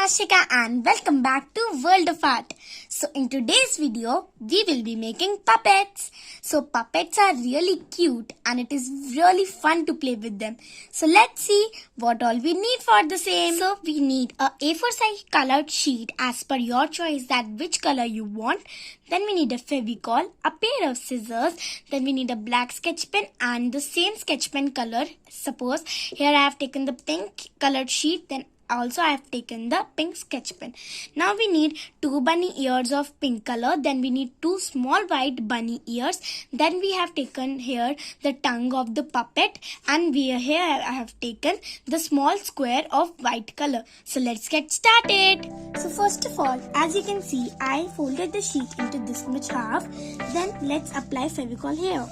Ashika and welcome back to World of Art. So in today's video, we will be making puppets. So puppets are really cute and it is really fun to play with them. So let's see what all we need for the same. So we need a A4 size colored sheet as per your choice that which color you want. Then we need a Fevicol, a pair of scissors. Then we need a black sketch pen and the same sketch pen color. Suppose here I have taken the pink colored sheet, then also I have taken the pink sketch pen. Now we need 2 bunny ears of pink color. Then we need 2 small white bunny ears. Then we have taken here the tongue of the puppet, and here I have taken the small square of white color. So let's get started. So first of all, as you can see, I folded the sheet into this much half. Then let's apply Fevicol here.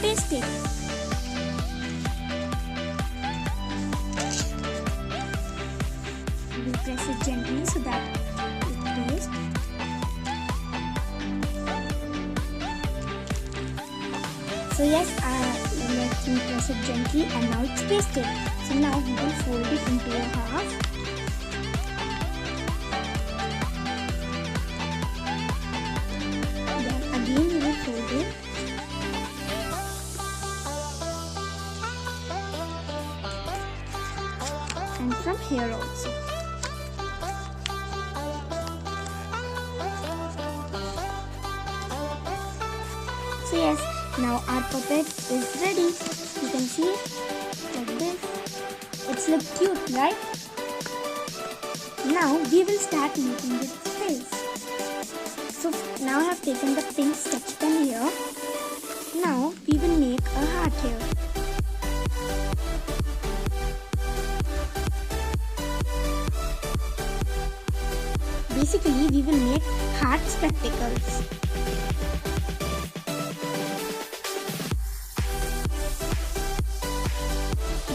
Paste it. We press it gently so that it pastes. So yes, let me press it gently and now it's pasted. So now we will fold it into a half. Then again we will fold it. And from here also. So yes, now our puppet is ready. You can see it like this. It's look cute, right? Now we will start making its face. So now I have taken the pink sketch pen here. Now we will make a heart here. Basically, we will make heart spectacles.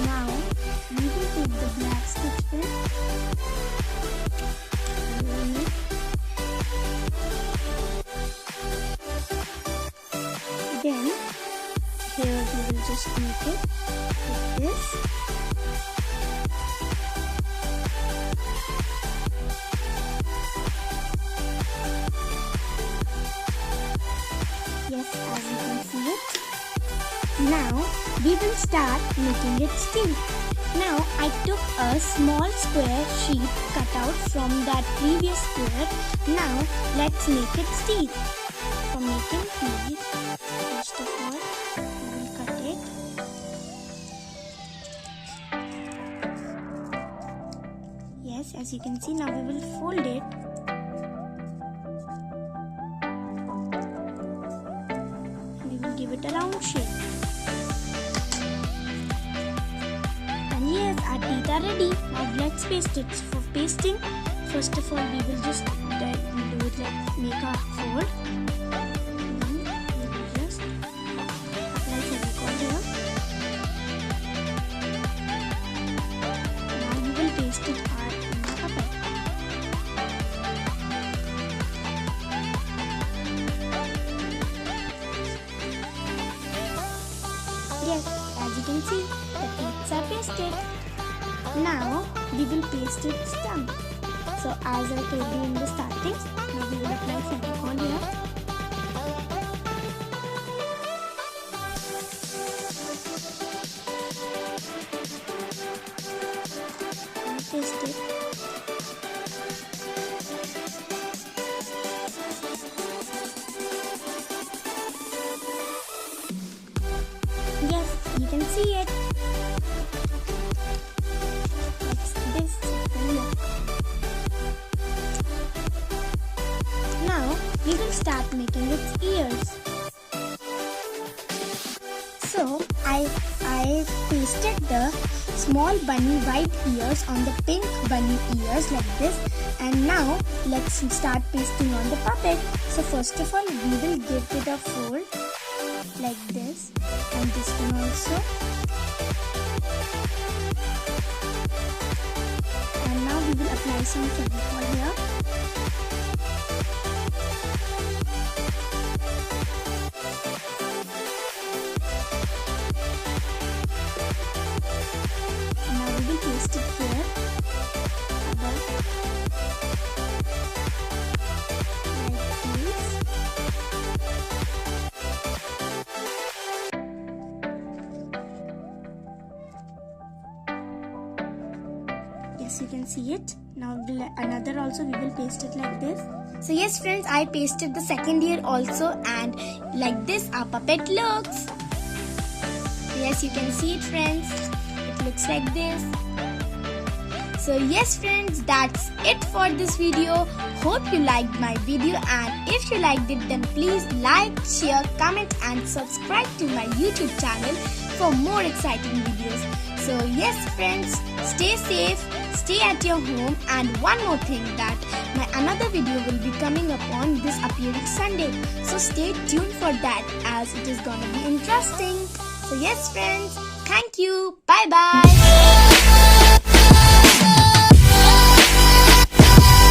Now, we will take the black sketch pen. Then, here we will just make it like this. Yes, as you can see it. Now, we will start making its teeth. Now, I took a small square sheet cut out from that previous square. Now, let's make its teeth. For making teeth, first of all, we will cut it. Yes, as you can see, now we will fold it. Give it a round shape. And yes, our teeth are ready. Now let's paste it. For pasting, first of all, we will just do it like make a fold. Then we will just apply Fevicol here. Now we will paste it hard in the puppet. Yes, as you can see, the teeth are pasted. Now, we will paste its tongue. So, as I told you in the starting, now we will apply Fevicol here. And paste it. Yes, you can see it. It's this look. Now we will start making its ears. So I pasted the small bunny white ears on the pink bunny ears like this, and now let's start pasting on the puppet. So first of all, we will give it a fold like this, and this one also. And now we will apply some Fevicol here. see it. Now another also we will paste it like this. So yes friends, I pasted the second ear also, and like this our puppet looks. Yes, you can see it friends. It looks like this. So yes friends, that's it for this video. Hope you liked my video, and if you liked it then please like, share, comment and subscribe to my YouTube channel for more exciting videos. So yes friends, stay safe, stay at your home, and one more thing, that my another video will be coming up on this upcoming Sunday. So stay tuned for that, as it is gonna be interesting. So yes friends, thank you, bye bye.